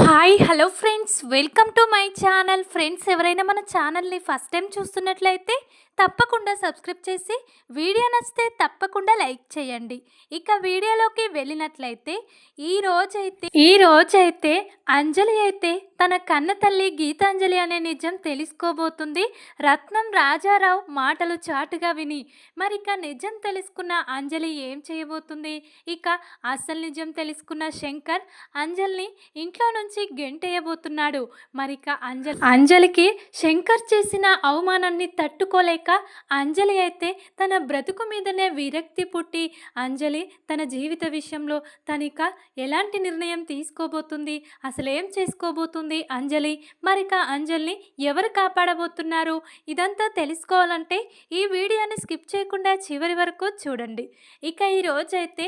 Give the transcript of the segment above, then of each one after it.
Hi hello friends, welcome to my channel. Friends, ఎవరైనా మన ఛానల్ని ఫస్ట్ టైం చూస్తున్నట్లయితే తప్పకుండా సబ్స్క్రైబ్ చేసి వీడియో నచ్చితే తప్పకుండా లైక్ చేయండి. ఇక వీడియోలోకి వెళ్ళినట్లయితే ఈ రోజైతే అంజలి అయితే తన కన్న తల్లి గీతాంజలి అనే నిజం తెలుసుకోబోతుంది. రత్నం రాజారావు మాటలు చాటుగా విని మరిక నిజం తెలుసుకున్న అంజలి ఏం చేయబోతుంది? ఇక అసలు నిజం తెలుసుకున్న శంకర్ అంజలిని ఇంట్లో నుంచి గెంటేయబోతున్నాడు. మరిక అంజలికి శంకర్ చేసిన అవమానాన్ని తట్టుకోలేక అంజలి అయితే తన బ్రతుకు మీదనే విరక్తి పుట్టి అంజలి తన జీవిత విషయంలో తనిక ఎలాంటి నిర్ణయం తీసుకోబోతుంది, అసలు ఏం చేసుకోబోతుంది అంజలి, మరిక అంజలిని ఎవరు కాపాడబోతున్నారు? ఇదంతా తెలుసుకోవాలంటే ఈ వీడియోని స్కిప్ చేయకుండా చివరి వరకు చూడండి. ఇక ఈ రోజైతే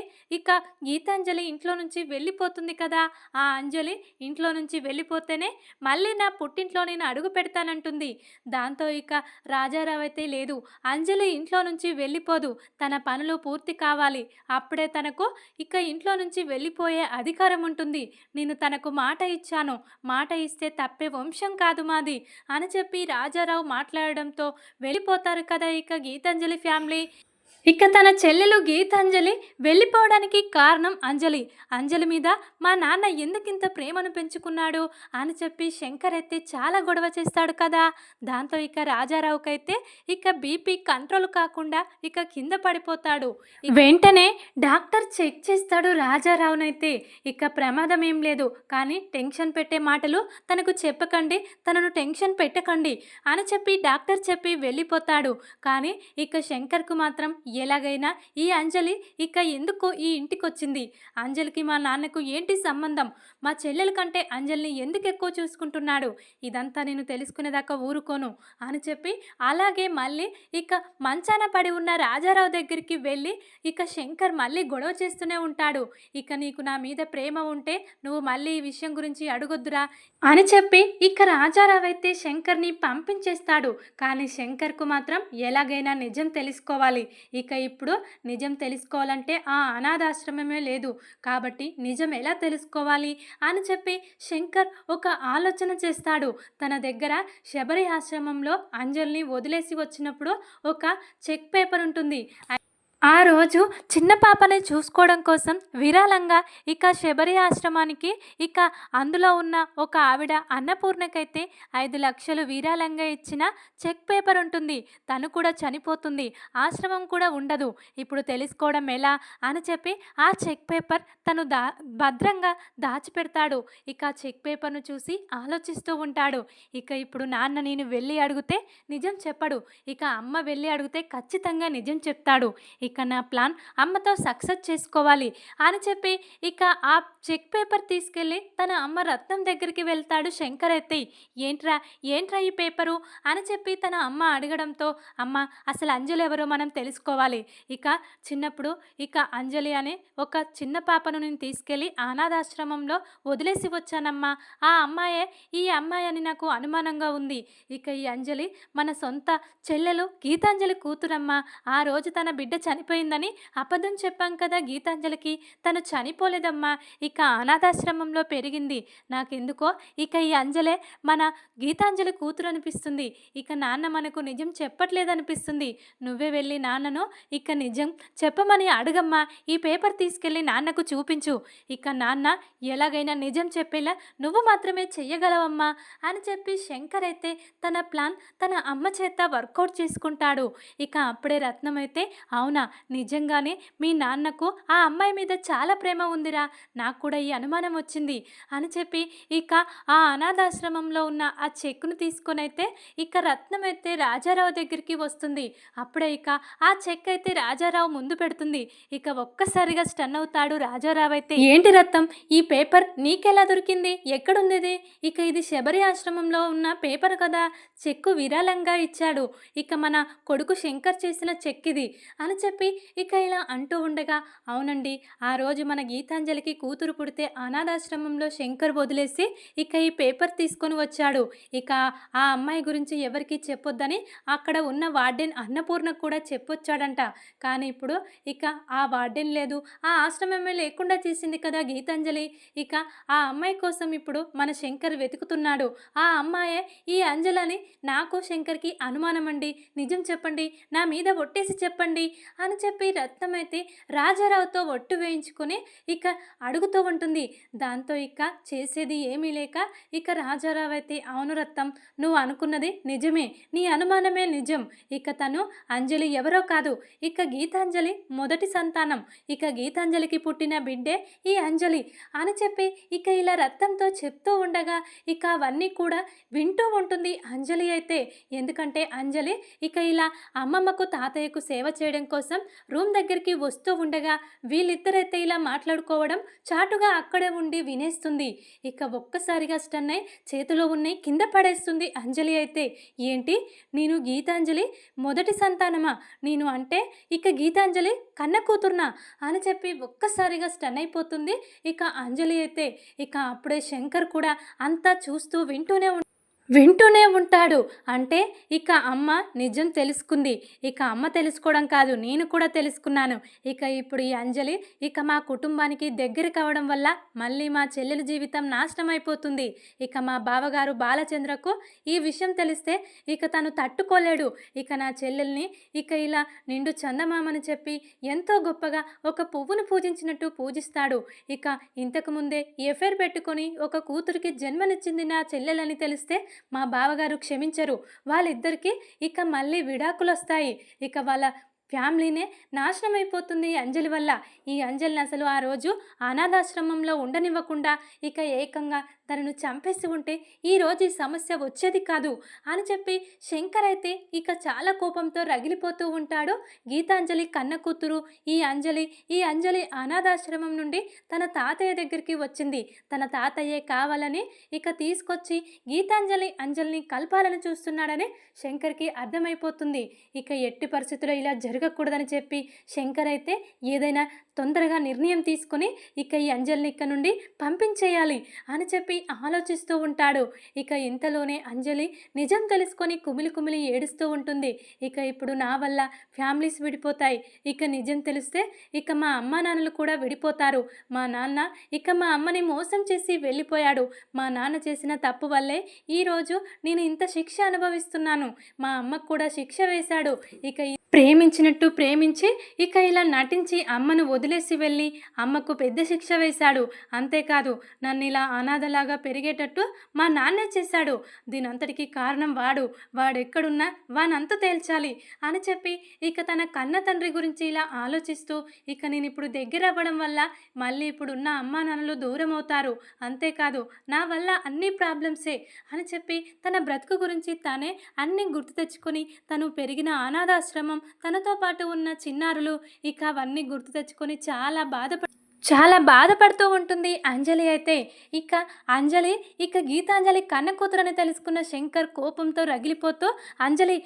గీతాంజలి ఇంట్లో నుంచి వెళ్ళిపోతుంది కదా. ఆ అంజలి ఇంట్లో నుంచి వెళ్ళిపోతేనే మళ్ళీ నా పుట్టింట్లో నేను అడుగు పెడతానంటుంది. దాంతో ఇక రాజారావు అయితే లేదు, అంజలి ఇంట్లో నుంచి వెళ్ళిపోదు, తన పనులు పూర్తి కావాలి, అప్పుడే తనకు ఇక ఇంట్లో నుంచి వెళ్ళిపోయే అధికారం ఉంటుంది. నేను తనకు మాట ఇచ్చాను, మాట ఇస్తే తప్పే వంశం కాదు మాది అని చెప్పి రాజారావు మాట్లాడడంతో వెళ్ళిపోతారు కదా ఇక గీతాంజలి ఫ్యామిలీ. ఇక తన చెల్లెలు గీతాంజలి వెళ్ళిపోవడానికి కారణం అంజలి మీద మా నాన్న ఎందుకింత ప్రేమను పెంచుకున్నాడు అని చెప్పి శంకర్ అయితే చాలా గొడవ చేస్తాడు కదా. దాంతో ఇక రాజారావుకైతే ఇక బీపీ కంట్రోల్ కాకుండా ఇక కింద పడిపోతాడు. వెంటనే డాక్టర్ చెక్ చేస్తాడు రాజారావునైతే. ఇక ప్రమాదం ఏం లేదు, కానీ టెన్షన్ పెట్టే మాటలు తనకు చెప్పకండి, తనను టెన్షన్ పెట్టకండి అని చెప్పి డాక్టర్ చెప్పి వెళ్ళిపోతాడు. కానీ ఇక శంకర్కు మాత్రం ఎలాగైనా ఈ అంజలి ఇక ఎందుకు ఈ ఇంటికి వచ్చింది, అంజలికి మా నాన్నకు ఏంటి సంబంధం, మా చెల్లెల కంటే అంజలిని ఎందుకు ఎక్కువ చూసుకుంటున్నాడు, ఇదంతా నేను తెలుసుకునేదాకా ఊరుకోను అని చెప్పి అలాగే మళ్ళీ ఇక మంచాన పడి ఉన్న రాజారావు దగ్గరికి వెళ్ళి ఇక శంకర్ మళ్ళీ గొడవ చేస్తూనే ఉంటాడు. ఇక నీకు నా మీద ప్రేమ ఉంటే నువ్వు మళ్ళీ ఈ విషయం గురించి అడగొద్దురా అని చెప్పి ఇక రాజారావు అయితే శంకర్ని పంపించేస్తాడు. కానీ శంకర్కు మాత్రం ఎలాగైనా నిజం తెలుసుకోవాలి. ఇక ఇప్పుడు నిజం తెలుసుకోవాలంటే ఆ అనాథాశ్రమమే లేదు, కాబట్టి నిజం ఎలా తెలుసుకోవాలి అని చెప్పి శంకర్ ఒక ఆలోచన చేస్తాడు. తన దగ్గర శబరి ఆశ్రమంలో అంజలిని వదిలేసి వచ్చినప్పుడు ఒక చెక్ పేపర్ ఉంటుంది. ఆ రోజు చిన్న పాపని చూసుకోవడం కోసం విరాళంగా ఇక శబరి ఆశ్రమానికి ఇక అందులో ఉన్న ఒక ఆవిడ అన్నపూర్ణకైతే 5 లక్షలు విరాళంగా ఇచ్చిన చెక్ పేపర్ ఉంటుంది. తను కూడా చనిపోతుంది, ఆశ్రమం కూడా ఉండదు, ఇప్పుడు తెలుసుకోవడం ఎలా అని చెప్పి ఆ చెక్ పేపర్ తను భద్రంగా దాచిపెడతాడు. ఇక చెక్ పేపర్ను చూసి ఆలోచిస్తూ ఉంటాడు. ఇక ఇప్పుడు నాన్న నేను వెళ్ళి అడిగితే నిజం చెప్పడు, ఇక అమ్మ వెళ్ళి అడిగితే ఖచ్చితంగా నిజం చెప్తాడు. ఇక నా ప్లాన్ అమ్మతో సక్సెస్ చేసుకోవాలి అని చెప్పి ఇక ఆ చెక్ పేపర్ తీసుకెళ్ళి తన అమ్మ రత్నం దగ్గరికి వెళ్తాడు శంకర్ అయితే. ఏంట్రా ఈ పేపరు అని చెప్పి తన అమ్మ అడగడంతో, అమ్మ అసలు అంజలి ఎవరో మనం తెలుసుకోవాలి. ఇక చిన్నప్పుడు ఇక అంజలి అనే ఒక చిన్న పాపను నేను తీసుకెళ్ళి అనాథాశ్రమంలో వదిలేసి వచ్చానమ్మా, ఆ అమ్మాయే ఈ అమ్మాయి అని నాకు అనుమానంగా ఉంది. ఇక ఈ అంజలి మన సొంత చెల్లెలు గీతాంజలి కూతురమ్మ, ఆ రోజు తన బిడ్డ చనిపోయిందని అబద్ధం చెప్పాం కదా గీతాంజలికి, తను చనిపోలేదమ్మా, ఇక అనాథాశ్రమంలో పెరిగింది, నాకెందుకో ఇక ఈ అంజలే మన గీతాంజలి కూతురు అనిపిస్తుంది, ఇక నాన్న మనకు నిజం చెప్పట్లేదనిపిస్తుంది, నువ్వే వెళ్ళి నాన్నను ఇక నిజం చెప్పమని అడగమ్మా, ఈ పేపర్ తీసుకెళ్ళి నాన్నకు చూపించు, ఇక నాన్న ఎలాగైనా నిజం చెప్పేలా నువ్వు మాత్రమే చెయ్యగలవమ్మా అని చెప్పి శంకర్ అయితే తన ప్లాన్ తన అమ్మ చేత వర్కౌట్ చేసుకుంటాడు. ఇక అప్పుడే రత్నం అయితే, అవునా నిజంగానే మీ నాన్నకు ఆ అమ్మాయి మీద చాలా ప్రేమ ఉందిరా, నాకు కూడా ఈ అనుమానం వచ్చింది అని చెప్పి ఇక ఆ అనాథాశ్రమంలో ఉన్న ఆ చెక్కును తీసుకొని అయితే ఇక రత్నం అయితే రాజారావు దగ్గరికి వస్తుంది. అప్పుడే ఇక ఆ చెక్ అయితే రాజారావు ముందు పెడుతుంది. ఇక ఒక్కసారిగా స్టన్ అవుతాడు రాజారావు అయితే. ఏంటి రత్నం, ఈ పేపర్ నీకెలా దొరికింది, ఎక్కడుంది ఇది? ఇక ఇది శబరి ఆశ్రమంలో ఉన్న పేపర్ కదా, చెక్కు విరాళంగా ఇచ్చాడు, ఇక మన కొడుకు శంకర్ చేసిన చెక్ ఇది అని చెప్పి చెప్పి ఇక ఇలా అంటూ ఉండగా, అవునండి, ఆ రోజు మన గీతాంజలికి కూతురు పుడితే అనాథాశ్రమంలో శంకర్ వదిలేసి ఇక ఈ పేపర్ తీసుకొని వచ్చాడు. ఇక ఆ అమ్మాయి గురించి ఎవరికీ చెప్పొద్దని అక్కడ ఉన్న వార్డెన్ అన్నపూర్ణకు కూడా చెప్పొచ్చాడంట. కానీ ఇప్పుడు ఇక ఆ వార్డెన్ లేదు, ఆ ఆశ్రమమే లేకుండా చేసింది కదా గీతాంజలి. ఇక ఆ అమ్మాయి కోసం ఇప్పుడు మన శంకర్ వెతుకుతున్నాడు. ఆ అమ్మాయే ఈ అంజలని. నాకు శంకర్‌కి అనుమానమండి. నిజం చెప్పండి. నా మీద ఒట్టేసి చెప్పండి అని చెప్పి రత్నమైతే రాజారావుతో ఒట్టు వేయించుకొని ఇక అడుగుతూ ఉంటుంది. దాంతో ఇక చేసేది ఏమీ లేక ఇక రాజారావు అయితే, అవును రత్నం, నువ్వు అనుకున్నది నిజమే. నీ అనుమానమే నిజం. ఇక తను అంజలి ఎవరో కాదు. ఇక గీతాంజలి మొదటి సంతానం. ఇక గీతాంజలికి పుట్టిన బిడ్డే ఈ అంజలి అని చెప్పి ఇక ఇలా రత్నంతో చెప్తూ ఉండగా ఇక అవన్నీ కూడా వింటూ ఉంటుంది అంజలి అయితే. ఎందుకంటే అంజలి ఇక ఇలా అమ్మమ్మకు తాతయ్యకు సేవ చేయడం కోసం రూమ్ దగ్గరికి వస్తూ ఉండగా వీళ్ళిద్దరైతే ఇలా మాట్లాడుకోవడం చాటుగా అక్కడే ఉండి వినేస్తుంది. ఇక ఒక్కసారిగా స్టన్ అయి చేతిలో ఉన్నాయి కింద పడేస్తుంది అంజలి అయితే. ఏంటి, నేను గీతాంజలి మొదటి సంతానమా? నేను అంటే ఇక గీతాంజలి కన్న కూతుర్నా అని చెప్పి ఒక్కసారిగా స్టన్ అయిపోతుంది ఇక అంజలి అయితే. ఇక అప్పుడే శంకర్ కూడా అంతా చూస్తూ వింటూనే ఉంటాడు. అంటే ఇక అమ్మ నిజం తెలుసుకుంది. ఇక అమ్మ తెలుసుకోవడం కాదు, నేను కూడా తెలుసుకున్నాను. ఇక ఇప్పుడు ఈ అంజలి ఇక మా కుటుంబానికి దగ్గర కావడం వల్ల మళ్ళీ మా చెల్లెల జీవితం నాశనం అయిపోతుంది. ఇక మా బావగారు బాలచంద్రకు ఈ విషయం తెలిస్తే ఇక తను తట్టుకోలేడు. ఇక నా చెల్లెల్ని ఇక ఇలా నిండు చందమామని చెప్పి ఎంతో గొప్పగా ఒక పువ్వును పూజించినట్టు పూజిస్తాడు. ఇక ఇంతకుముందే ఎఫైర్ పెట్టుకొని ఒక కూతురికి జన్మనిచ్చింది నా చెల్లెలని తెలిస్తే మా బావగారు క్షమించరు. వాళ్ళిద్దరికీ ఇక మళ్ళీ విడాకులొస్తాయి. ఇక వాళ్ళ ఫ్యామిలీనే నాశనం అయిపోతుంది అంజలి వల్ల. ఈ అంజలిని అసలు ఆ రోజు అనాథాశ్రమంలో ఉండనివ్వకుండా ఇక ఏకంగా తనను చంపేసి ఉంటే ఈరోజు ఈ సమస్య వచ్చేది కాదు అని చెప్పి శంకర్ అయితే ఇక చాలా కోపంతో రగిలిపోతూ ఉంటాడు. గీతాంజలి కన్న కూతురు ఈ అంజలి అనాథాశ్రమం నుండి తన తాతయ్య దగ్గరికి వచ్చింది. తన తాతయ్యే కావాలని ఇక తీసుకొచ్చి అంజలిని కలపాలని చూస్తున్నాడని శంకర్కి అర్థమైపోతుంది. ఇక ఎట్టి పరిస్థితుల్లో ఇలా జరగకూడదని చెప్పి శంకర్ అయితే ఏదైనా తొందరగా నిర్ణయం తీసుకొని ఇక ఈ అంజలిని ఇక్కడ నుండి పంపించేయాలి అని చెప్పి ఆలోచిస్తూ ఉంటాడు. ఇక ఇంతలోనే అంజలి నిజం తెలుసుకొని కుమిలి ఏడుస్తూ ఉంటుంది. ఇక ఇప్పుడు నా వల్ల ఫ్యామిలీస్ విడిపోతాయి. ఇక నిజం తెలిస్తే ఇక మా అమ్మ నాన్నలు కూడా విడిపోతారు. మా నాన్న ఇక మా అమ్మని మోసం చేసి వెళ్ళిపోయాడు. మా నాన్న చేసిన తప్పు వల్లే ఈరోజు నేను ఇంత శిక్ష అనుభవిస్తున్నాను. మా అమ్మకు కూడా శిక్ష వేశాడు. ఇక ప్రేమించినట్టు ప్రేమించి ఇక ఇలా నటించి అమ్మను వదిలేసి వెళ్ళి అమ్మకు పెద్ద శిక్ష వేశాడు. అంతేకాదు నన్ను ఇలా అనాథలాగా పెరిగేటట్టు మా నాన్నే చేశాడు. దీనంతటికీ కారణం వాడెక్కడున్నా వానంతా తేల్చాలి అని చెప్పి ఇక తన కన్న తండ్రి గురించి ఇలా ఆలోచిస్తూ ఇక నేను ఇప్పుడు దగ్గర అవ్వడం వల్ల మళ్ళీ ఇప్పుడున్న అమ్మా నాన్నలు దూరం అవుతారు. అంతేకాదు నా వల్ల అన్ని ప్రాబ్లమ్సే అని చెప్పి తన బ్రతుకు గురించి తానే అన్నీ గుర్తు తెచ్చుకొని తను పెరిగిన అనాథాశ్రమం, తనతో పాటు ఉన్న చిన్నారులు ఇక అవన్నీ గుర్తు తెచ్చుకొని చాలా బాధపడుతూ ఉంటుంది అంజలి అయితే. ఇక అంజలి గీతాంజలి కన్న కూతురని తెలుసుకున్న శంకర్ కోపంతో రగిలిపోతూ అంజలి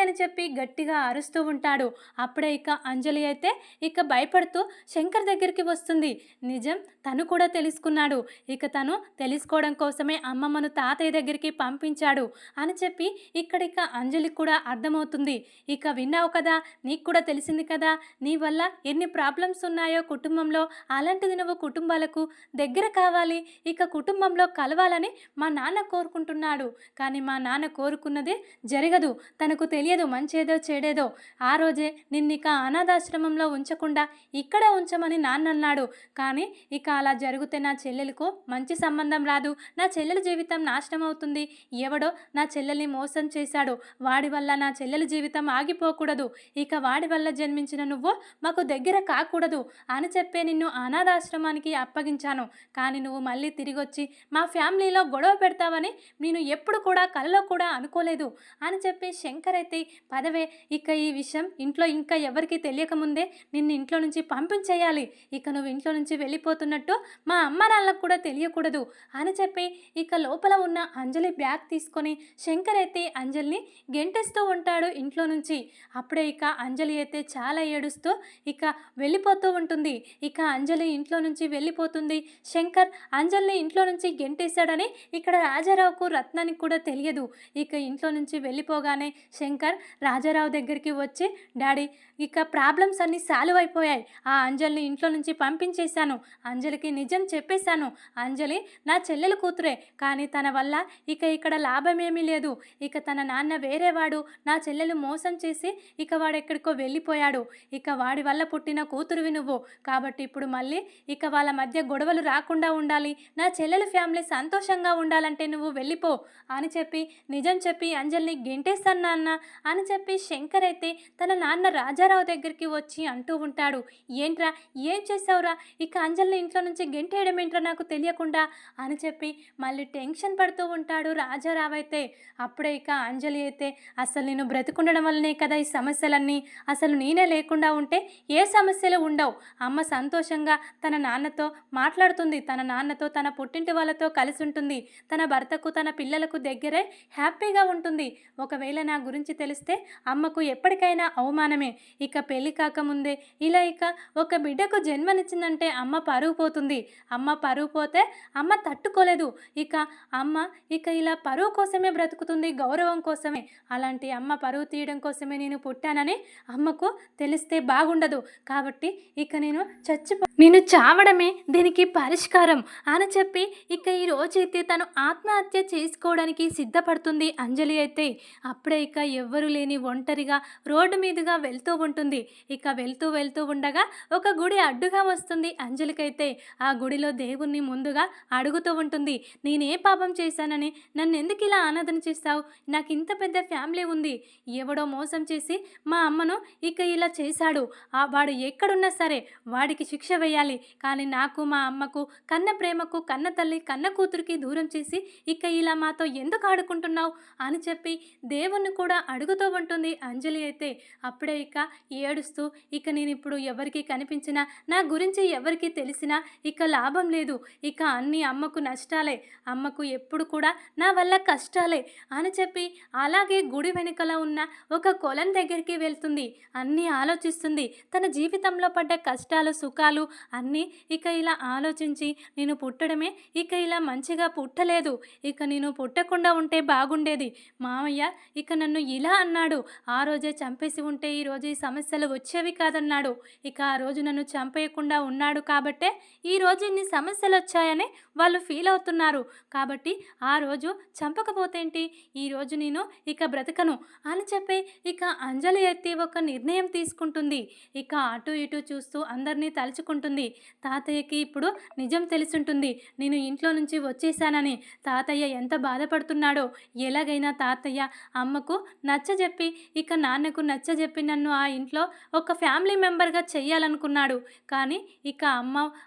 అని చెప్పి గట్టిగా అరుస్తూ ఉంటాడు. అప్పుడే ఇక అంజలి అయితే ఇక భయపడుతూ శంకర్ దగ్గరికి వస్తుంది. నిజం తను కూడా తెలుసుకున్నాడు. ఇక తను తెలుసుకోవడం కోసమే అమ్మమ్మను తాతయ్య దగ్గరికి పంపించాడు అని చెప్పి ఇక అంజలికి కూడా అర్థమవుతుంది. ఇక విన్నావు కదా, నీకు కూడా తెలిసింది కదా, నీ వల్ల ఎన్ని ప్రాబ్లమ్స్ ఉన్నాయో కుటుంబంలో. అలాంటిది నువ్వు కుటుంబాలకు దగ్గర కావాలి, ఇక కుటుంబంలో కలవాలని మా నాన్న కోరుకుంటున్నాడు. కానీ మా నాన్న కోరుకున్నదే జరగదు. తనకు తెలియదు మంచేదో చెడేదో. ఆ రోజే నిన్నిక అనాథాశ్రమంలో ఉంచకుండా ఇక్కడ ఉంచమని నాన్న అన్నాడు. కానీ ఇక అలా జరిగితే నా చెల్లెలకు మంచి సంబంధం రాదు, నా చెల్లెల జీవితం నాశనం అవుతుంది. ఎవడో నా చెల్లెల్ని మోసం చేశాడు, వాడి వల్ల నా చెల్లెల జీవితం ఆగిపోకూడదు. ఇక వాడి వల్ల జన్మించిన నువ్వు మాకు దగ్గర కాకూడదు అని చెప్పే నిన్ను అనాథాశ్రమానికి అప్పగించాను. కానీ నువ్వు మళ్ళీ తిరిగొచ్చి మా ఫ్యామిలీలో గొడవ పెడతావని నేను ఎప్పుడు కూడా కలలో కూడా అనుకోలేదు" అని చెప్పి శంకర్ అయితే, "పదవే, ఇక ఈ విషయం ఇంట్లో ఇంకా ఎవరికీ తెలియకముందే నిన్ను ఇంట్లో నుంచి పంపించేయాలి. ఇక నువ్వు ఇంట్లో నుంచి వెళ్ళిపోతున్నట్టు మా అమ్మ నాన్నలకు కూడా తెలియకూడదు" అని చెప్పి ఇక లోపల ఉన్న అంజలి బ్యాగ్ తీసుకొని శంకర్ అయితే అంజలిని గెంటేస్తూ ఉంటాడు ఇంట్లో నుంచి. అప్పుడే ఇక అంజలి అయితే చాలా ఏడుస్తూ ఇక వెళ్ళిపోతూ ఉంటుంది. ఇక అంజలి ఇంట్లో నుంచి వెళ్ళిపోతుంది. శంకర్ అంజలిని ఇంట్లో నుంచి గెంటేశాడని ఇక్కడ రాజారావుకు రత్నానికి కూడా తెలియదు. ఇక ఇంట్లో నుంచి వెళ్ళిపోగానే శంకర్ రాజారావు దగ్గరికి వచ్చి, "డాడీ, ఇక ప్రాబ్లమ్స్ అన్నీ సాల్వ్ అయిపోయాయి. ఆ అంజలిని ఇంట్లో నుంచి పంపించేశాను. అంజలికి నిజం చెప్పేశాను. అంజలి నా చెల్లెలు కూతురే, కానీ తన వల్ల ఇక ఇక్కడ లాభమేమీ లేదు. ఇక తన నాన్న వేరేవాడు నా చెల్లెలు మోసం చేసి ఇక వాడెక్కడికో వెళ్ళిపోయాడు. ఇక వాడి వల్ల పుట్టిన కూతురువి నువ్వు. కాబట్టి ఇప్పుడు మళ్ళీ ఇక వాళ్ళ మధ్య గొడవలు రాకుండా ఉండాలి. నా చెల్లెలు ఫ్యామిలీ సంతోషంగా ఉండాలంటే నువ్వు వెళ్ళిపో" అని చెప్పి నిజం చెప్పి అంజలిని గెంటేస్తాను నాన్న అని చెప్పి శంకర్ అయితే తన నాన్న రాజారావు దగ్గరికి వచ్చి అంటూ ఉంటాడు. "ఏంట్రా, ఏం చేసావురా? ఇక అంజలిని ఇంట్లో నుంచి గెంటేయడం ఏంట్రా నాకు తెలియకుండా" అని చెప్పి మళ్ళీ టెన్షన్ పడుతూ ఉంటాడు రాజారావు అయితే. అప్పుడే ఇక అంజలి అయితే, "అసలు నేను బ్రతికుండడం వల్లనే కదా ఈ సమస్యలన్నీ. అసలు నేనే లేకుండా ఉంటే ఏ సమస్యలు ఉండవు. అమ్మ సంతోషంగా తన నాన్నతో మాట్లాడుతుంది. తన నాన్నతో, తన పుట్టింటి వాళ్ళతో కలిసి ఉంటుంది. తన భర్తకు, తన పిల్లలకు దగ్గరే హ్యాపీగా ఉంటుంది. ఒకవేళ నా గురించి తెలిస్తే అమ్మకు ఎప్పటికైనా అవమానమే. ఇక పెళ్లి కాకముందే ఇలా ఇక ఒక బిడ్డకు జన్మనిచ్చిందంటే అమ్మ పరువు పోతుంది. అమ్మ పరువు పోతే అమ్మ తట్టుకోలేదు. ఇక అమ్మ ఇక ఇలా పరువు కోసమే బ్రతుకుతుంది, గౌరవం కోసమే. అలాంటి అమ్మ పరువు తీయడం కోసమే నేను పుట్టానని అమ్మకు తెలిస్తే బాగుండదు. కాబట్టి ఇక నేను చావడమే దీనికి పరిష్కారం" అని చెప్పి ఇక ఈ రోజైతే తను ఆత్మహత్య చేసుకోవడానికి సిద్ధపడుతుంది అంజలి అయితే. అప్పుడే ఇక ఎవ్వరూ లేని ఒంటరిగా రోడ్డు మీదుగా వెళ్తూ ఉంటుంది. ఇక వెళ్తూ ఉండగా ఒక గుడి అడ్డుగా వస్తుంది అంజలికైతే. ఆ గుడిలో దేవుణ్ణి ముందుగా అడుగుతూ ఉంటుంది, "నేనే పాపం చేశానని నన్ను ఎందుకు ఇలా ఆరాధన చేస్తావు? నాకు ఇంత పెద్ద ఫ్యామిలీ ఉంది. ఎవడో మోసం చేసి మా అమ్మను ఇక ఇలా చేశాడు. వాడు ఎక్కడున్నా సరే వాడికి శిక్ష వేయాలి. కానీ నాకు, మా అమ్మకు, కన్న ప్రేమకు, కన్న తల్లి, కన్న కూతురికి దూరం చేసి ఇక ఇలా మాతో ఎందుకు ఆడుకుంటున్నావు" అని చెప్పి దేవుణ్ణి కూడా అడుగుతూ ఉంటుంది అంజలి అయితే. అప్పుడే ఇక ఏడుస్తూ, "ఇక నేను ఇప్పుడు ఎవరికి కనిపించినా, నా గురించి ఎవరికి తెలిసినా ఇక లాభం లేదు. ఇక అన్నీ అమ్మకు నష్టాలే. అమ్మకు ఎప్పుడు కూడా నా వల్ల కష్టాలే" అని చెప్పి అలాగే గుడి వెనుకల ఉన్న ఒక కొలను దగ్గరికి వెళ్తుంది. అన్నీ ఆలోచిస్తుంది. తన జీవితంలో పడ్డ కష్టాలు, సుఖాలు అన్నీ ఇక ఇలా ఆలోచించి, "నేను పుట్టడమే ఇక ఇలా మంచిగా పుట్టలేదు. ఇక నేను పుట్టకుండా ఉంటే బాగుండేది. మామయ్య ఇక నన్ను ఇలా అన్నాడు. ఆ రోజే చంపేసి ఉంటే ఈరోజు ఈ సమస్యలు వచ్చేవి కాదన్నాడు. ఇక ఆ రోజు నన్ను చంపేయకుండా ఉన్నాడు కాబట్టే ఈరోజు ఇన్ని సమస్యలు వచ్చాయని వాళ్ళు ఫీల్ అవుతున్నారు. కాబట్టి ఆ రోజు చంపకపోతేంటి, ఈరోజు నేను ఇక బ్రతకను" అని చెప్పి ఇక అంజలి అయితే ఒక నిర్ణయం తీసుకుంటుంది. ఇక అటు ఇటు చూస్తూ అందరినీ తలుచుకుంటుంది. తాతయ్యకి ఇప్పుడు నిజం తెలిసుంటుంది, నేను ఇంట్లో నుంచి వచ్చేసానని. తాతయ్య ఎంత బాధపడుతున్నాడో. ఎలాగైనా తాతయ్య అమ్మకు నచ్చజెప్పి ఇక నాన్నకు నచ్చజెప్పి నన్ను ఆ ఇంట్లో ఒక ఫ్యామిలీ మెంబర్గా చెయ్యాలనుకున్నాడు. కానీ ఇక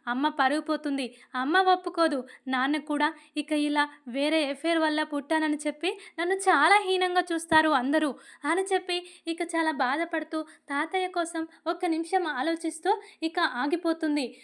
అమ్మ పరుగు పోతుంది. అమ్మ ఒప్పుకోదు. నాన్న కూడా ఇక ఇలా వేరే ఎఫైర్ వల్ల పుట్టానని చెప్పి నన్ను చాలా హీనంగా చూస్తారు అందరూ అని చెప్పి ఇక చాలా బాధపడుతూ తాతయ్య కోసం ఒక్క నిమిషం ఆలోచిస్తూ ఇక ఆగిపోతుంది.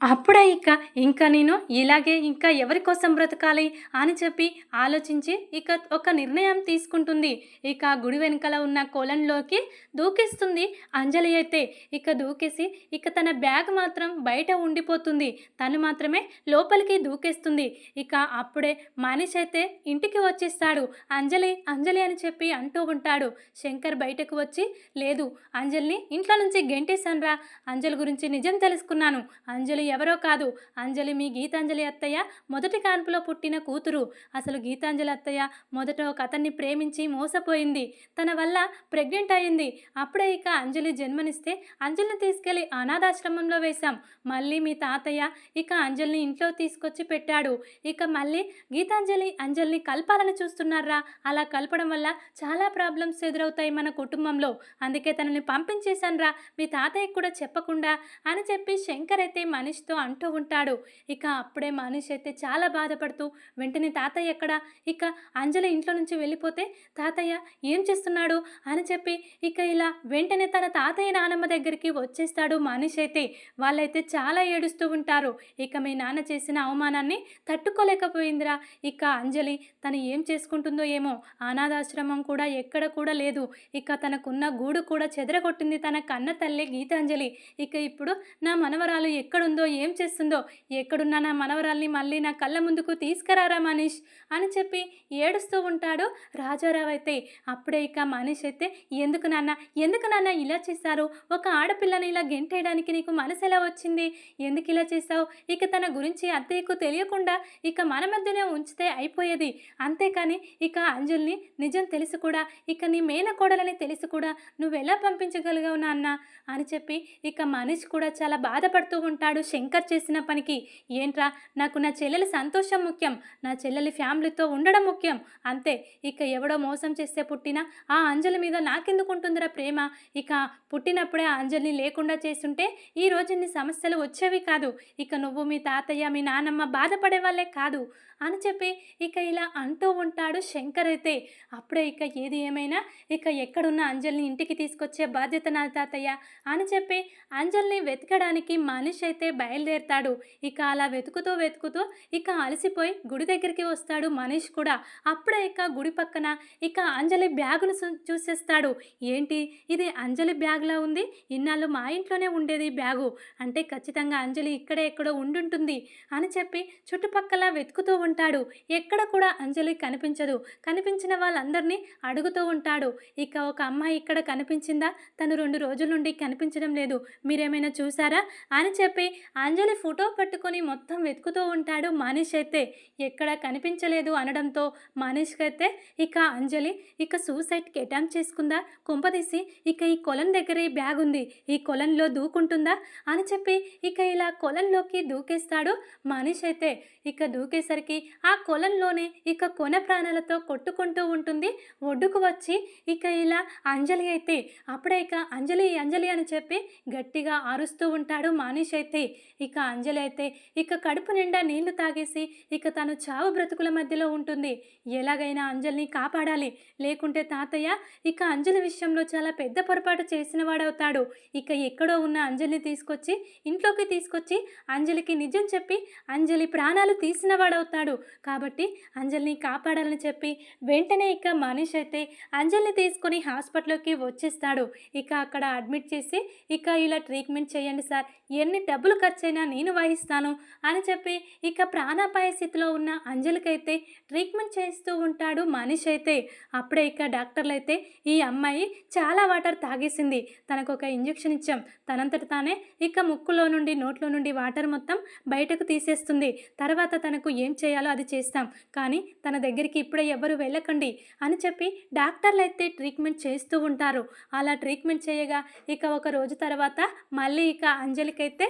అప్పుడే ఇంకా నేను ఇలాగే ఇంకా ఎవరి కోసం బ్రతకాలి అని చెప్పి ఆలోచించి ఇక ఒక నిర్ణయం తీసుకుంటుంది. ఇక గుడి వెనకాల ఉన్న కొలంలోకి దూకేస్తుంది అంజలి అయితే. ఇక దూకేసి ఇక తన బ్యాగ్ మాత్రం బయట ఉండిపోతుంది. తను మాత్రమే లోపలికి దూకేస్తుంది. ఇక అప్పుడే మనిషి అయితే ఇంటికి వచ్చేస్తాడు. "అంజలి, అంజలి" అని చెప్పి అంటూ ఉంటాడు. శంకర్ బయటకు వచ్చి, "లేదు, అంజలిని ఇంట్లో నుంచి గెంటేశానురా. అంజలి గురించి నిజం తెలుసుకున్నాను. అంజలి ఎవరో కాదు, అంజలి మీ గీతాంజలి అత్తయ్య మొదటి కాన్పులో పుట్టిన కూతురు. అసలు గీతాంజలి అత్తయ్య మొదట ఒక అతన్ని ప్రేమించి మోసపోయింది. తన వల్ల ప్రెగ్నెంట్ అయింది. అప్పుడే ఇక అంజలి జన్మనిస్తే అంజలిని తీసుకెళ్ళి అనాథాశ్రమంలో వేశాం. మళ్ళీ మీ తాతయ్య ఇక అంజలిని ఇంట్లో తీసుకొచ్చి పెట్టాడు. ఇక మళ్ళీ గీతాంజలి అంజలిని కలపాలని చూస్తున్నారా? అలా కలపడం వల్ల చాలా ప్రాబ్లమ్స్ ఎదురవుతాయి మన కుటుంబంలో. అందుకే తనని పంపించేశానురా మీ తాతయ్యకి కూడా చెప్పకుండా అని చెప్పి శంకర్ అయితే మనీష్తో అంటూ ఉంటాడు. ఇక అప్పుడే మనీష్ అయితే చాలా బాధపడుతూ వెంటనే తాతయ్య ఎక్కడ, ఇక అంజలి ఇంట్లో నుంచి వెళ్ళిపోతే తాతయ్య ఏం చేస్తున్నాడు అని చెప్పి ఇక ఇలా వెంటనే తన తాతయ్య నానమ్మ దగ్గరికి వచ్చేస్తాడు మనీష్ అయితే. వాళ్ళైతే చాలా ఏడుస్తూ ఉంటారు. ఇక మీ నాన్న చేసిన అవమానాన్ని తట్టుకోలేకపోయిందిరా ఇక అంజలి. తను ఏం చేసుకుంటుందో ఏమో, అనాథాశ్రమం కూడా ఎక్కడ కూడా లేదు. ఇక తనకున్న గూడు కూడా చెదరగొట్టింది తన కన్న తల్లి గీతాంజలి. ఇక ఇప్పుడు నా మనవరాలు ఎక్కడుందో, ఏం చేస్తుందో, ఎక్కడున్నా నా మనవరాల్ని మళ్ళీ నా కళ్ళ ముందుకు తీసుకురారా మనీష్ అని చెప్పి ఏడుస్తూ ఉంటాడు రాజారావు అయితే. అప్పుడే ఇక మనీష్ అయితే ఎందుకు నాన్న, ఎందుకు నాన్న ఇలా చేశారు? ఒక ఆడపిల్లని ఇలా గెంటేయడానికి నీకు మనసు ఎలా వచ్చింది? ఎందుకు ఇలా చేశావు? ఇక తన గురించి అత్తయ్యకు తెలియకుండా ఇక మన మధ్యనే ఉంచితే అయిపోయేది. అంతేకాని ఇక అంజలిని నిజం తెలిసి కూడా, ఇక నీ మేనకోడలని తెలిసి కూడా నువ్వెలా పంపించగలిగావు నాన్న అని చెప్పి ఇక మనీష్ కూడా చాలా బాధపడుతూ ఉంటాడు శంకర్ చేసిన పనికి. ఏంట్రా, నాకు నా చెల్లెలి సంతోషం ముఖ్యం, నా చెల్లెలి ఫ్యామిలీతో ఉండడం ముఖ్యం, అంతే. ఇక ఎవడో మోసం చేస్తే పుట్టిన ఆ అంజలి మీద నాకెందుకు ఉంటుందిరా ప్రేమ? ఇక పుట్టినప్పుడే ఆ అంజలిని లేకుండా చేస్తుంటే ఈ రోజు ఇన్ని సమస్యలు వచ్చేవి కాదు. ఇక నువ్వు మీ తాతయ్య మీ నానమ్మ బాధపడే వాళ్ళే కాదు అని చెప్పి ఇక ఇలా అంటూ ఉంటాడు శంకర్ అయితే. అప్పుడే ఇక ఏది ఏమైనా ఇక ఎక్కడున్న అంజలిని ఇంటికి తీసుకొచ్చే బాధ్యత నా తాతయ్య అని చెప్పి అంజలిని వెతకడానికి మనిషి అయితే బయలుదేరుతాడు. ఇక అలా వెతుకుతూ వెతుకుతూ ఇక అలసిపోయి గుడి దగ్గరికి వస్తాడు మనీష్ కూడా. అప్పుడే ఇక గుడి పక్కన ఇక అంజలి బ్యాగును చూసేస్తాడు. ఏంటి ఇది అంజలి బ్యాగ్లా ఉంది, ఇన్నాళ్ళు మా ఇంట్లోనే ఉండేది బ్యాగు అంటే ఖచ్చితంగా అంజలి ఇక్కడే ఎక్కడో ఉండుంటుంది అని చెప్పి చుట్టుపక్కల వెతుకుతూ ఉంటాడు. ఎక్కడ కూడా అంజలి కనిపించదు. కనిపించిన వాళ్ళందరినీ అడుగుతూ ఉంటాడు. ఇక ఒక అమ్మాయి ఇక్కడ కనిపించిందా, తను 2 రోజుల నుండి కనిపించడం లేదు, మీరేమైనా చూసారా అని చెప్పి అంజలి ఫోటో పట్టుకొని మొత్తం వెతుకుతూ ఉంటాడు మనీష్ అయితే. ఎక్కడ కనిపించలేదు అనడంతో మనీష్కి అయితే ఇక అంజలి ఇక సూసైడ్కి అటెంప్ట్ చేసుకుందా, కొంపదీసి ఇక ఈ కొలం దగ్గర ఈ బ్యాగ్ ఉంది, ఈ కొలంలో దూకుంటుందా అని చెప్పి ఇక ఇలా కొలంలోకి దూకేస్తాడు మనీష్ అయితే. ఇక దూకేసరికి ఆ కొలంలోనే ఇక కొన ప్రాణాలతో కొట్టుకుంటూ ఉంటుంది. ఒడ్డుకు వచ్చి ఇక ఇలా అంజలి అయితే. అప్పుడే ఇక అంజలి అంజలి అని చెప్పి గట్టిగా అరుస్తూ ఉంటాడు మనీష్ అయితే. ఇక అంజలి అయితే ఇక కడుపు నిండా నీళ్లు తాగేసి ఇక తను చావు బ్రతుకుల మధ్యలో ఉంటుంది. ఎలాగైనా అంజలిని కాపాడాలి, లేకుంటే తాతయ్య ఇక అంజలి విషయంలో చాలా పెద్ద పొరపాటు చేసిన వాడవుతాడు. ఇక ఎక్కడో ఉన్న అంజలిని తీసుకొచ్చి ఇంట్లోకి తీసుకొచ్చి అంజలికి నిజం చెప్పి అంజలి ప్రాణాలు తీసిన వాడవుతాడు. కాబట్టి అంజలిని కాపాడాలని చెప్పి వెంటనే ఇక మనీష్ అయితే అంజలిని తీసుకొని హాస్పిటల్లోకి వచ్చేస్తాడు. ఇక అక్కడ అడ్మిట్ చేసి ఇక ఇలా ట్రీట్మెంట్ చేయండి సార్, ఎన్ని డబ్బులు ఖర్చైనా నేను వహిస్తాను అని చెప్పి ఇక ప్రాణాపాయ స్థితిలో ఉన్న అంజలికైతే ట్రీట్మెంట్ చేస్తూ ఉంటాడు మనీష్ అయితే. అప్పుడే ఇక డాక్టర్లు అయితే ఈ అమ్మాయి చాలా వాటర్ తాగేసింది, తనకు ఒక ఇంజెక్షన్ ఇచ్చాం, తనంతట తానే ఇక ముక్కులో నుండి నోట్లో నుండి వాటర్ మొత్తం బయటకు తీసేస్తుంది, తర్వాత తనకు ఏం చేయాలో అది చేస్తాం, కానీ తన దగ్గరికి ఇప్పుడే ఎవరు వెళ్ళకండి అని చెప్పి డాక్టర్లు అయితే ట్రీట్మెంట్ చేస్తూ ఉంటారు. అలా ట్రీట్మెంట్ చేయగా ఇక ఒక రోజు తర్వాత మళ్ళీ ఇక అంజలికైతే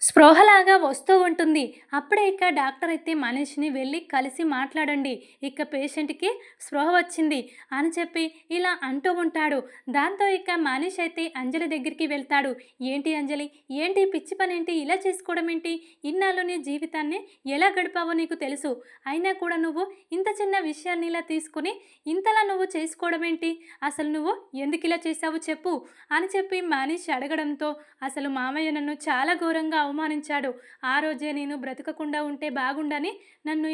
స్పృహలాగా వస్తూ ఉంటుంది. అప్పుడే ఇక డాక్టర్ అయితే మనీష్ని వెళ్ళి కలిసి మాట్లాడండి, ఇక పేషెంట్కి స్పృహ వచ్చింది అని చెప్పి ఇలా అంటూ ఉంటాడు. దాంతో ఇక మనీష్ అయితే అంజలి దగ్గరికి వెళ్తాడు. ఏంటి అంజలి, ఏంటి పిచ్చి పని, ఏంటి ఇలా చేసుకోవడం ఏంటి, ఇన్నాళ్ళు నీ జీవితాన్ని ఎలా గడిపావో నీకు తెలుసు, అయినా కూడా నువ్వు ఇంత చిన్న విషయాన్ని ఇలా తీసుకుని ఇంతలా నువ్వు చేసుకోవడం ఏంటి, అసలు నువ్వు ఎందుకు ఇలా చేసావు చెప్పు అని చెప్పి మనీష్ అడగడంతో అసలు మామయ్య నన్ను చాలా ఘోరంగా అవమానించాడు, ఆ రోజే నేను బ్రతకకుండా ఉంటే బాగుండని నన్ను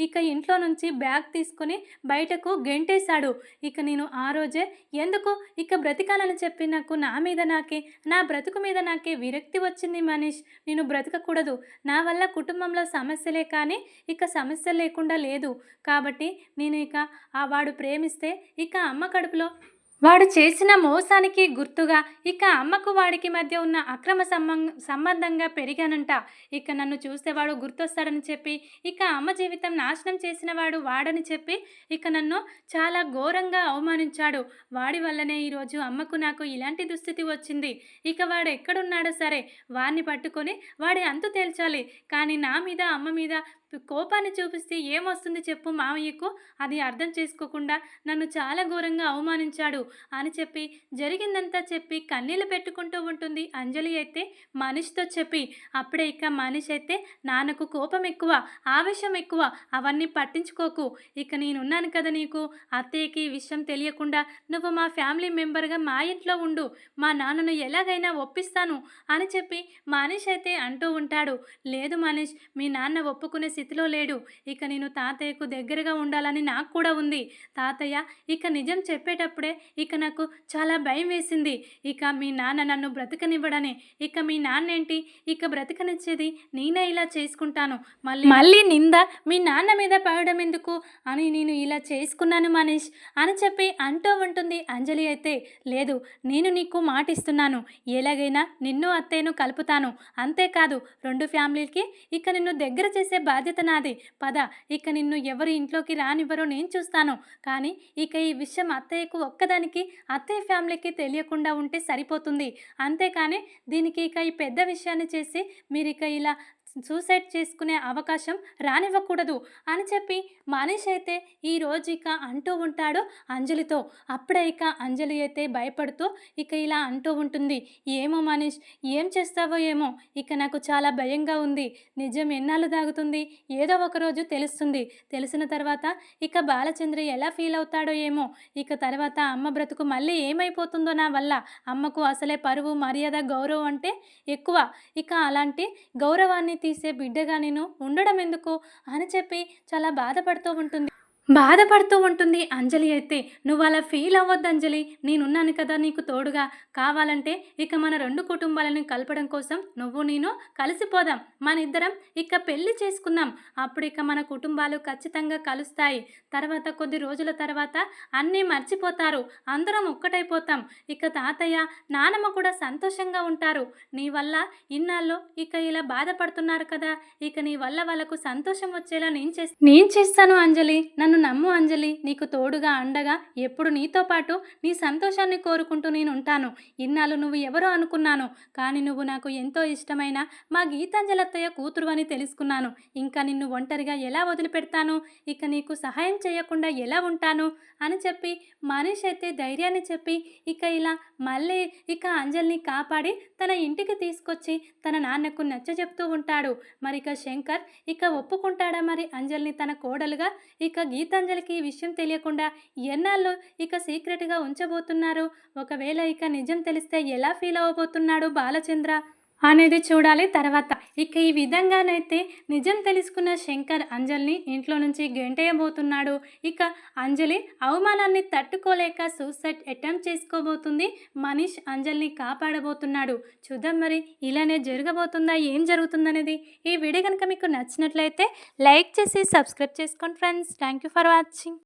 ఇక ఇంట్లో నుంచి బ్యాగ్ తీసుకొని బయటకు గెంటేశాడు. ఇక నేను ఆ రోజే ఎందుకు ఇక బ్రతికాలని చెప్పి నాకు నా బ్రతుకు మీద నాకే విరక్తి వచ్చింది మనీష్, నేను బ్రతకకూడదు, నా వల్ల కుటుంబంలో సమస్యలే కానీ ఇక సమస్యలు లేకుండా లేదు, కాబట్టి నేను వాడు ప్రేమిస్తే ఇక అమ్మ కడుపులో వాడు చేసిన మోసానికి గుర్తుగా ఇక అమ్మకు వాడికి మధ్య ఉన్న అక్రమ సంబంధంగా పెరిగానంట. ఇక నన్ను చూస్తే వాడు గుర్తొస్తాడని చెప్పి, ఇక అమ్మ జీవితం నాశనం చేసిన వాడు వాడని చెప్పి, ఇక నన్ను చాలా ఘోరంగా అవమానించాడు. వాడి వల్లనే ఈరోజు అమ్మకు నాకు ఇలాంటి దుస్థితి వచ్చింది. ఇక వాడు ఎక్కడున్నాడో సరే, వాడిని పట్టుకొని వాడి అంతు తేల్చాలి. కానీ నా మీద, అమ్మ మీద కోపాన్ని చూపిస్తే ఏమొస్తుంది చెప్పు మావయ్యకు? అది అర్థం చేసుకోకుండా నన్ను చాలా ఘోరంగా అవమానించాడు అని చెప్పి జరిగిందంతా చెప్పి కన్నీళ్లు పెట్టుకుంటూ ఉంటుంది అంజలి అయితే మనీష్తో చెప్పి. అప్పుడే ఇక మనీష్ అయితే నాన్నకు కోపం ఎక్కువ, ఆవేశం ఎక్కువ, అవన్నీ పట్టించుకోకు. ఇక నేనున్నాను కదా నీకు, అత్తయ్యకి ఈ విషయం తెలియకుండా నువ్వు మా ఫ్యామిలీ మెంబర్గా మా ఇంట్లో ఉండు, మా నాన్నను ఎలాగైనా ఒప్పిస్తాను అని చెప్పి మనీష్ అయితే అంటూ ఉంటాడు. లేదు మనీష్, మీ నాన్న ఒప్పుకునే స్థితిలో లేడు. ఇక నేను తాతయ్యకు దగ్గరగా ఉండాలని నాకు కూడా ఉంది. తాతయ్య ఇక నిజం చెప్పేటప్పుడే ఇక నాకు చాలా భయం వేసింది. ఇక మీ నాన్న నన్ను బ్రతకనివ్వడని. ఇక మీ నాన్నేంటి ఇక బ్రతకనిచ్చేది, నేనే ఇలా చేసుకుంటాను. మళ్ళీ మళ్ళీ నింద మీ నాన్న మీద పడడం ఎందుకు అని నేను ఇలా చేసుకున్నాను మనీష్ అని చెప్పి అంటూ ఉంటుంది అంజలి అయితే. లేదు, నేను నీకు మాటిస్తున్నాను, ఎలాగైనా నిన్ను అత్తయ్యను కలుపుతాను. అంతేకాదు రెండు ఫ్యామిలీలకి ఇక నిన్ను దగ్గర చేసే బాధ్యత నాది. పద, ఇక నిన్ను ఎవరు ఇంట్లోకి రానివ్వరో నేను చూస్తాను. కానీ ఇక ఈ విషయం అత్తయ్యకు ఒక్కదానికి, అత్తయ్య ఫ్యామిలీకి తెలియకుండా ఉంటే సరిపోతుంది. అంతేకాని దీనికి ఇక ఈ పెద్ద విషయాన్ని చేసి మీరిక ఇలా సూసైడ్ చేసుకునే అవకాశం రానివ్వకూడదు అని చెప్పి మనీష్ అయితే ఈరోజు ఇక అంటూ ఉంటాడు అంజలితో. అప్పుడే ఇక అంజలి అయితే భయపడుతూ ఇక ఇలా అంటూ ఉంటుంది. ఏమో మనీష్, ఏం చేస్తావో ఏమో, ఇక నాకు చాలా భయంగా ఉంది. నిజం ఎన్నాళ్ళు దాగుతుంది, ఏదో ఒకరోజు తెలుస్తుంది. తెలిసిన తర్వాత ఇక బాలచంద్ర ఎలా ఫీల్ అవుతాడో ఏమో. ఇక తర్వాత అమ్మ బ్రతుకు మళ్ళీ ఏమైపోతుందో నా వల్ల. అమ్మకు అసలే పరువు, మర్యాద, గౌరవం అంటే ఎక్కువ. ఇక అలాంటి గౌరవాన్ని తీసే బిడ్డగా నేను ఉండడం ఎందుకు అని చెప్పి చాలా బాధపడుతూ ఉంటుంది అంజలి అయితే. నువ్వు అలా ఫీల్ అవ్వద్దు అంజలి, నేనున్నాను కదా నీకు తోడుగా. కావాలంటే ఇక మన రెండు కుటుంబాలను కలపడం కోసం నువ్వు నేను కలిసిపోదాం. మన ఇద్దరం ఇక పెళ్లి చేసుకుందాం. అప్పుడు ఇక మన కుటుంబాలు ఖచ్చితంగా కలుస్తాయి. తర్వాత కొద్ది రోజుల తర్వాత అన్నీ మర్చిపోతారు, అందరం ఒక్కటైపోతాం. ఇక తాతయ్య, నానమ్మ కూడా సంతోషంగా ఉంటారు. నీ వల్ల ఇన్నాళ్ళు ఇక ఇలా బాధపడుతున్నారు కదా, ఇక నీ వల్ల వాళ్ళకు సంతోషం వచ్చేలా నేను చేస్తాను అంజలి. నన్ను నమ్ము అంజలి, నీకు తోడుగా అండగా ఎప్పుడు నీతో పాటు నీ సంతోషాన్ని కోరుకుంటూ నేను ఉంటాను. ఇన్నాళ్ళు నువ్వు ఎవరో అనుకున్నాను, కానీ నువ్వు నాకు ఎంతో ఇష్టమైన మా గీతాంజలి అత్తయ్య కూతురు అని తెలుసుకున్నాను. ఇంకా నిన్ను ఒంటరిగా ఎలా వదిలిపెడతాను, ఇక నీకు సహాయం చేయకుండా ఎలా ఉంటాను అని చెప్పి మనీష్ అయితే ధైర్యాన్ని చెప్పి ఇక ఇలా మళ్ళీ ఇక అంజలిని కాపాడి తన ఇంటికి తీసుకొచ్చి తన నాన్నకు నచ్చజెప్తూ ఉంటాడు. మరి ఇక శంకర్ ఇక ఒప్పుకుంటాడా మరి అంజలిని తన కోడలుగా? ఇక గీతాంజలికి ఈ విషయం తెలియకుండా ఎన్నాళ్ళు ఇక సీక్రెట్గా ఉంచబోతున్నారు? ఒకవేళ ఇక నిజం తెలిస్తే ఎలా ఫీల్ అవ్వబోతున్నాడు బాలచంద్ర అనేది చూడాలి తర్వాత. ఇక ఈ విధంగానైతే నిజం తెలుసుకున్న శంకర్ అంజలిని ఇంట్లో నుంచి గెంటేయబోతున్నాడు. ఇక అంజలి అవమానాన్ని తట్టుకోలేక సూసైడ్ అటెంప్ట్ చేసుకోబోతుంది. మనీష్ అంజలిని కాపాడబోతున్నాడు. చూద్దాం మరి ఇలానే జరగబోతుందా, ఏం జరుగుతుందనేది. ఈ వీడియో కనుక మీకు నచ్చినట్లయితే లైక్ చేసి సబ్స్క్రైబ్ చేసుకోండి friends. Thank you for watching.